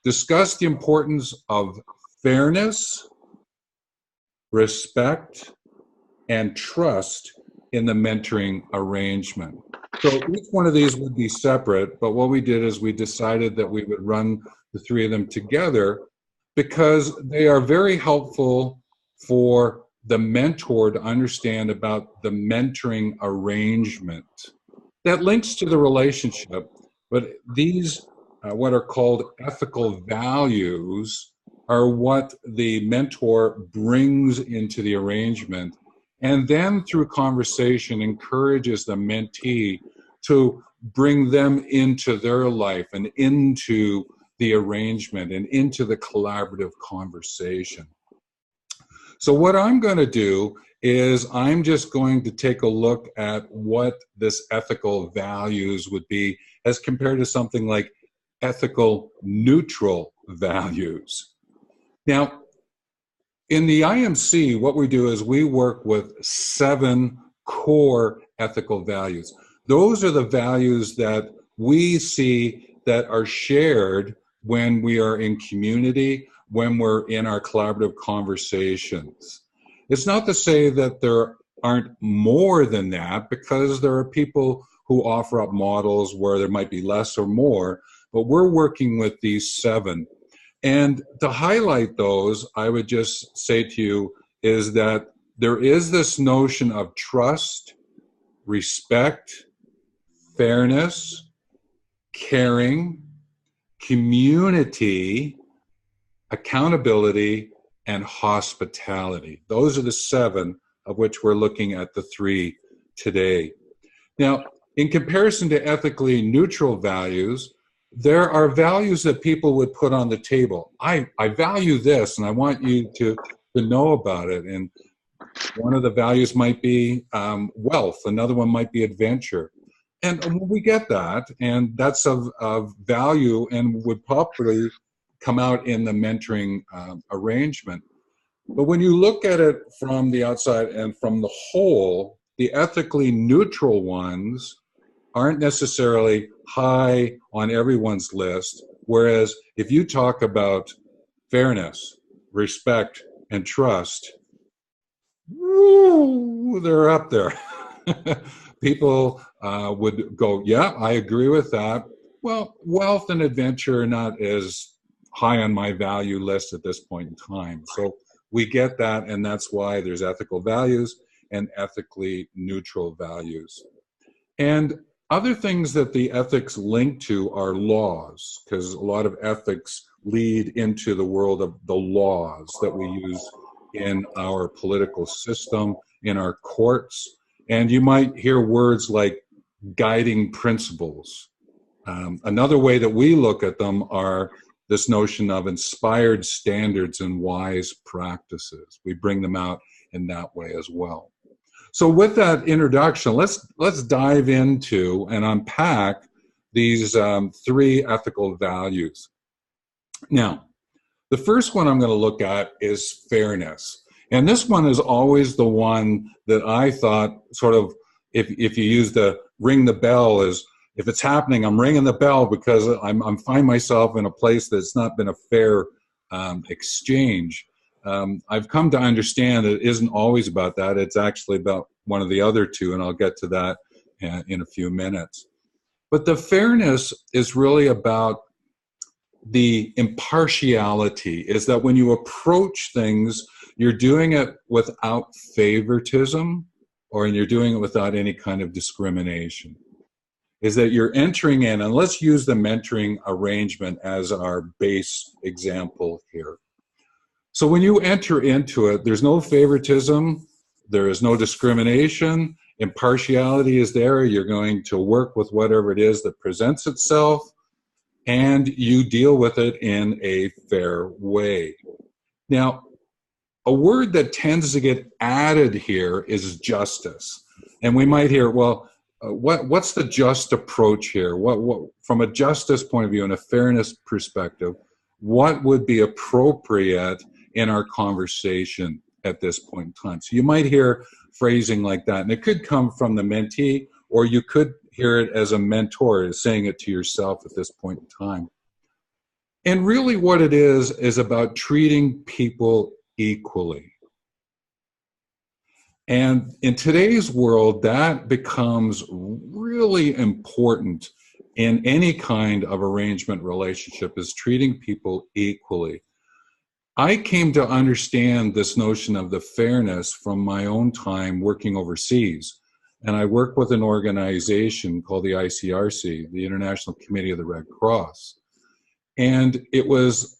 discuss the importance of fairness, respect, and trust in the mentoring arrangement. So each one of these would be separate, but what we did is we decided that we would run the three of them together because they are very helpful for the mentor to understand about the mentoring arrangement. That links to the relationship, but these, what are called ethical values, are what the mentor brings into the arrangement, and then through conversation encourages the mentee to bring them into their life and into the arrangement and into the collaborative conversation. So what I'm going to do is I'm just going to take a look at what this ethical values would be as compared to something like ethical neutral values. Now, in the IMC, what we do is we work with 7 core ethical values. Those are the values that we see that are shared when we are in community, when we're in our collaborative conversations. It's not to say that there aren't more than that, because there are people who offer up models where there might be less or more, but we're working with these 7. And to highlight those, I would just say to you is that there is this notion of trust, respect, fairness, caring, community, accountability, and hospitality. Those are the 7 of which we're looking at the 3 today. Now, in comparison to ethically neutral values, there are values that people would put on the table. I value this, and I want you to know about it. And one of the values might be wealth. Another one might be adventure. And we get that, and that's of value and would probably come out in the mentoring arrangement. But when you look at it from the outside and from the whole, the ethically neutral ones aren't necessarily high on everyone's list, whereas if you talk about fairness, respect, and trust, woo, they're up there. People would go, yeah, I agree with that. Well, wealth and adventure are not as high on my value list at this point in time. So we get that, and that's why there's ethical values and ethically neutral values. And other things that the ethics link to are laws, because a lot of ethics lead into the world of the laws that we use in our political system, in our courts. And you might hear words like guiding principles. Another way that we look at them are this notion of inspired standards and wise practices. We bring them out in that way as well. So with that introduction, let's dive into and unpack these 3 ethical values. Now, the first one I'm going to look at is fairness. And this one is always the one that I thought sort of, if you use the ring the bell, is if it's happening, I'm ringing the bell because I'm find myself in a place that's not been a fair exchange. I've come to understand that it isn't always about that. It's actually about one of the other 2, and I'll get to that in a few minutes. But the fairness is really about the impartiality, is that when you approach things, you're doing it without favoritism, or you're doing it without any kind of discrimination. Is that you're entering in, and let's use the mentoring arrangement as our base example here. So when you enter into it, there's no favoritism, there is no discrimination, impartiality is there, you're going to work with whatever it is that presents itself, and you deal with it in a fair way. Now, a word that tends to get added here is justice. And we might hear, well, what's the just approach here? What from a justice point of view and a fairness perspective, what would be appropriate in our conversation at this point in time? So you might hear phrasing like that, and it could come from the mentee, or you could hear it as a mentor saying it to yourself at this point in time. And really what it is about treating people equally. And in today's world, that becomes really important in any kind of arrangement relationship, is treating people equally. I came to understand this notion of the fairness from my own time working overseas. And I work with an organization called the ICRC, the International Committee of the Red Cross. And it was,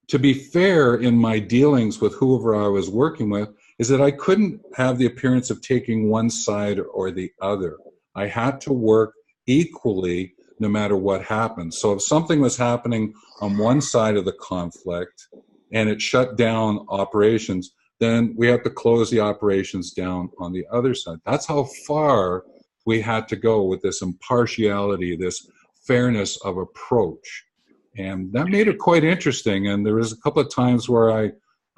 to be fair in my dealings with whoever I was working with, is that I couldn't have the appearance of taking one side or the other. I had to work equally no matter what happened. So if something was happening on one side of the conflict and it shut down operations, then we had to close the operations down on the other side. That's how far we had to go with this impartiality, this fairness of approach. And that made it quite interesting. And there was a couple of times where I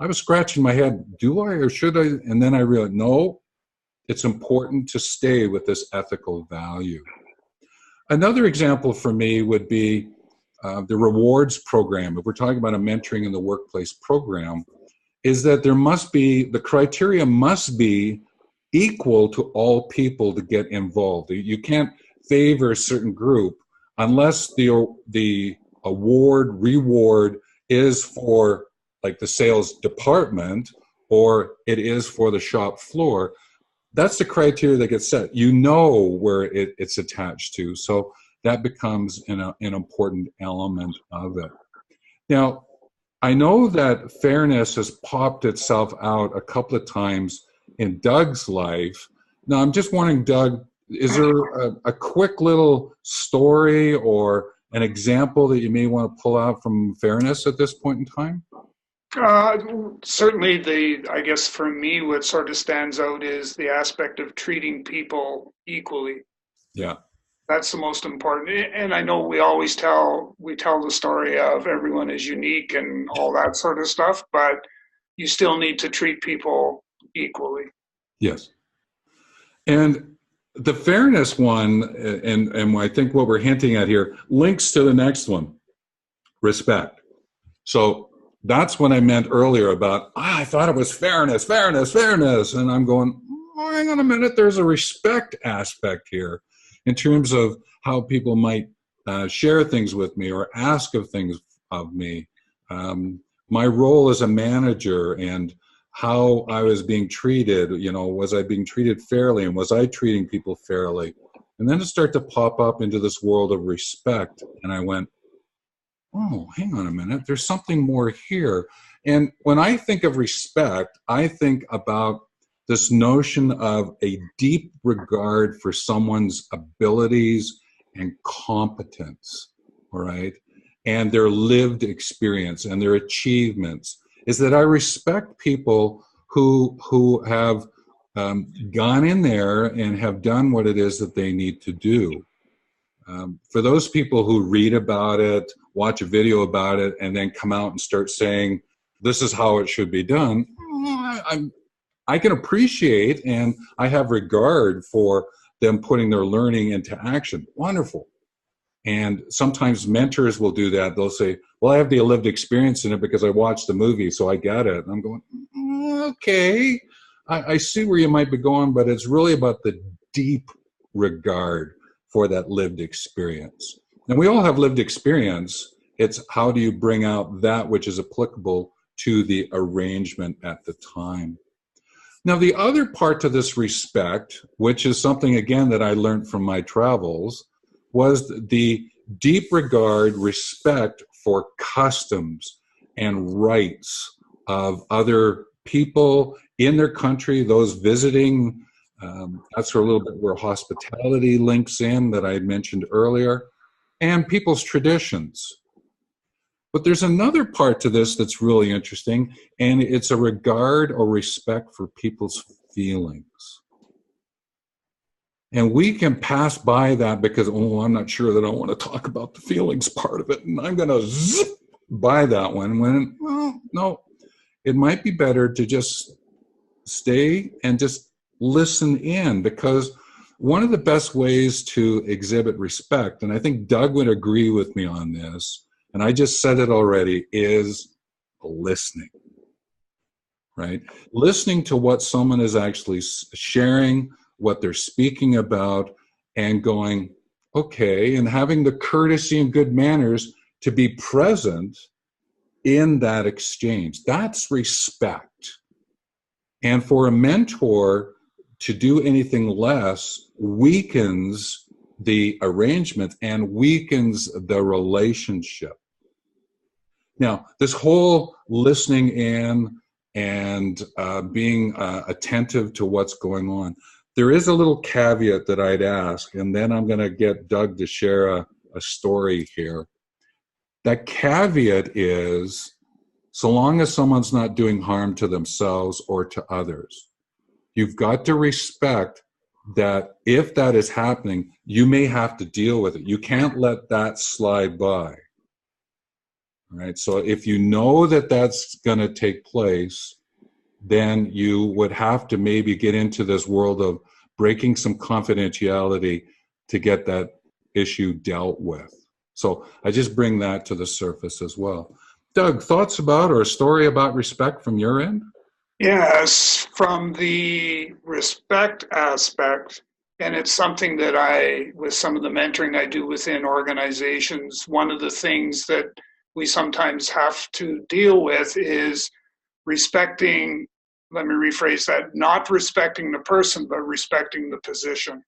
was scratching my head, do I or should I? And then I realized, no, it's important to stay with this ethical value. Another example for me would be the rewards program. If we're talking about a mentoring in the workplace program, is that there must be, the criteria must be equal to all people to get involved. You can't favor a certain group unless the reward is for like the sales department or it is for the shop floor. That's the criteria that gets set. You know where it's attached to. So that becomes an important element of it. Now, I know that fairness has popped itself out a couple of times in Doug's life. Now, I'm just wondering, Doug, is there a quick little story or an example that you may want to pull out from fairness at this point in time? Certainly I guess for me, what sort of stands out is the aspect of treating people equally. Yeah. That's the most important. And I know we always tell the story of everyone is unique and all that sort of stuff, but you still need to treat people equally. Yes. And the fairness one, and I think what we're hinting at here, links to the next one, respect. So that's what I meant earlier about, I thought it was fairness. And I'm going, oh, hang on a minute, there's a respect aspect here in terms of how people might share things with me or ask of things of me. My role as a manager and how I was being treated, was I being treated fairly and was I treating people fairly? And then to start to pop up into this world of respect. And I went, oh, hang on a minute, there's something more here. And when I think of respect, I think about this notion of a deep regard for someone's abilities and competence, all right, and their lived experience and their achievements, is that I respect people who have gone in there and have done what it is that they need to do. For those people who read about it, watch a video about it, and then come out and start saying, this is how it should be done, I can appreciate and I have regard for them putting their learning into action. Wonderful. And sometimes mentors will do that. They'll say, well, I have the lived experience in it because I watched the movie, so I get it. And I'm going, okay, I see where you might be going, but it's really about the deep regard for that lived experience. And we all have lived experience. It's how do you bring out that which is applicable to the arrangement at the time. Now, the other part to this respect, which is something, again, that I learned from my travels, was the deep regard, respect for customs and rights of other people in their country, those visiting. That's a little bit where hospitality links in that I had mentioned earlier, and people's traditions. But there's another part to this that's really interesting, and it's a regard or respect for people's feelings. And we can pass by that because, oh, I'm not sure that I want to talk about the feelings part of it, and I'm going to zip by that one when, well, no, it might be better to just stay and just listen in, because one of the best ways to exhibit respect, and I think Doug would agree with me on this, and I just said it already, is listening, right? Listening to what someone is actually sharing, what they're speaking about, and going, okay, and having the courtesy and good manners to be present in that exchange. That's respect. And for a mentor to do anything less weakens the arrangement and weakens the relationship. Now, this whole listening in and being attentive to what's going on, there is a little caveat that I'd ask, and then I'm going to get Doug to share a story here. That caveat is, so long as someone's not doing harm to themselves or to others, you've got to respect that if that is happening, you may have to deal with it. You can't let that slide by. Right? So if you know that that's going to take place, then you would have to maybe get into this world of breaking some confidentiality to get that issue dealt with. So I just bring that to the surface as well. Doug, thoughts about or a story about respect from your end? Yes, from the respect aspect, and it's something that with some of the mentoring I do within organizations, one of the things that we sometimes have to deal with is respecting, let me rephrase that, not respecting the person, but respecting the position.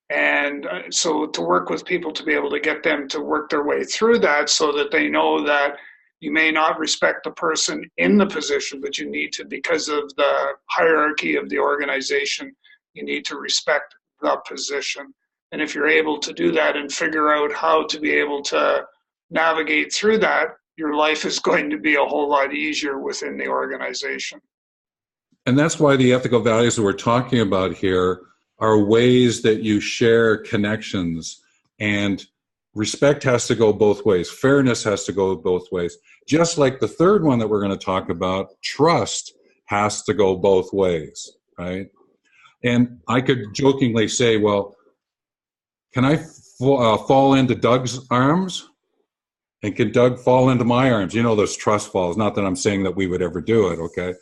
And so to work with people to be able to get them to work their way through that so that they know that you may not respect the person in the position, but you need to, because of the hierarchy of the organization, you need to respect the position. And if you're able to do that and figure out how to be able to navigate through that, your life is going to be a whole lot easier within the organization. And that's why the ethical values that we're talking about here are ways that you share connections, and respect has to go both ways. Fairness has to go both ways. Just like the third one that we're going to talk about, trust has to go both ways, right? And I could jokingly say, well, can I fall into Doug's arms? And can Doug fall into my arms? You know, those trust falls. Not that I'm saying that we would ever do it, okay?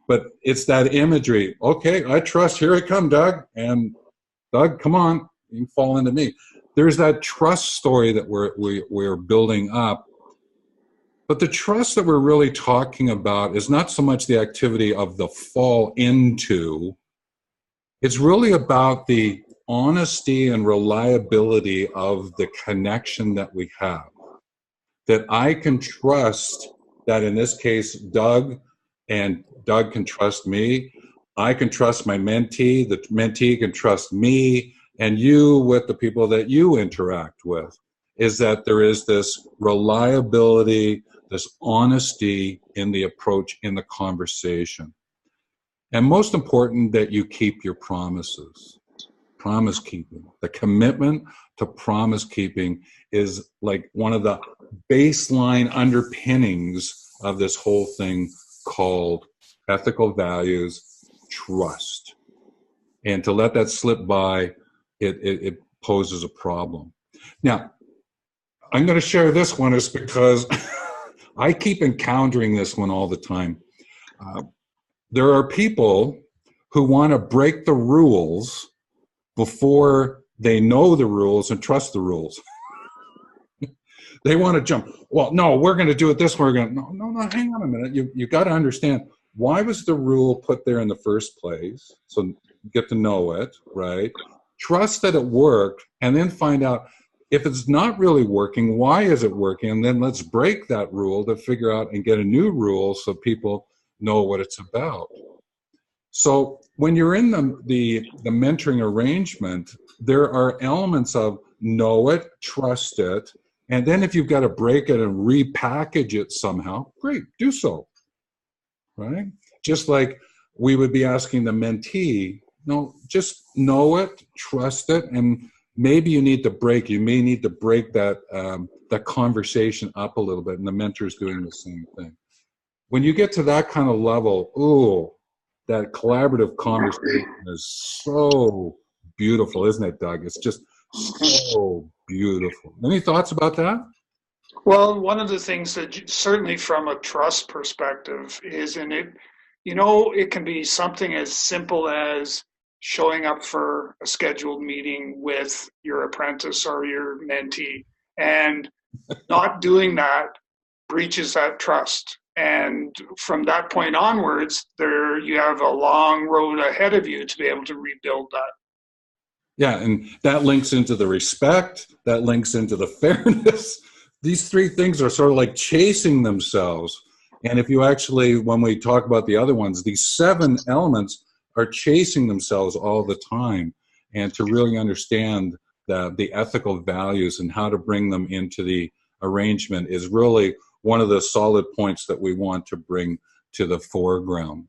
But it's that imagery. Okay, I trust. Here I come, Doug. And Doug, come on, you can fall into me. There's that trust story that we're building up. But the trust that we're really talking about is not so much the activity of the fall into. It's really about the honesty and reliability of the connection that we have. That I can trust that in this case, Doug can trust me. I can trust my mentee. The mentee can trust me, and you with the people that you interact with. Is that there is this reliability, this honesty in the approach, in the conversation. And most important, that you keep your promises. Promise keeping. The commitment to promise keeping is like one of the baseline underpinnings of this whole thing called ethical values, trust. And to let that slip by, it poses a problem. Now, I'm going to share this one is because I keep encountering this one all the time. There are people who want to break the rules before they know the rules and trust the rules. They want to jump. Well, no, we're going to do it this way. We're going to, no, hang on a minute. You got to understand, why was the rule put there in the first place? So get to know it, right? Trust that it worked, and then find out if it's not really working, why is it working? And then let's break that rule to figure out and get a new rule so people know what it's about. So when you're in the mentoring arrangement, there are elements of know it, trust it, and then if you've got to break it and repackage it somehow, great, do so, right? Just like we would be asking the mentee, no, just know it, trust it, and maybe you may need to break that that conversation up a little bit, and the mentor's doing the same thing. When you get to that kind of level, ooh, that collaborative conversation is so beautiful, isn't it, Doug? It's just so beautiful. Any thoughts about that? Well, one of the things that certainly from a trust perspective is in it, you know, it can be something as simple as showing up for a scheduled meeting with your apprentice or your mentee, and not doing that breaches that trust. And from that point onwards, there you have a long road ahead of you to be able to rebuild that. Yeah, and that links into the respect, that links into the fairness. These three things are sort of like chasing themselves. And if you actually, when we talk about the other ones, these seven elements are chasing themselves all the time. And to really understand the ethical values and how to bring them into the arrangement is really one of the solid points that we want to bring to the foreground.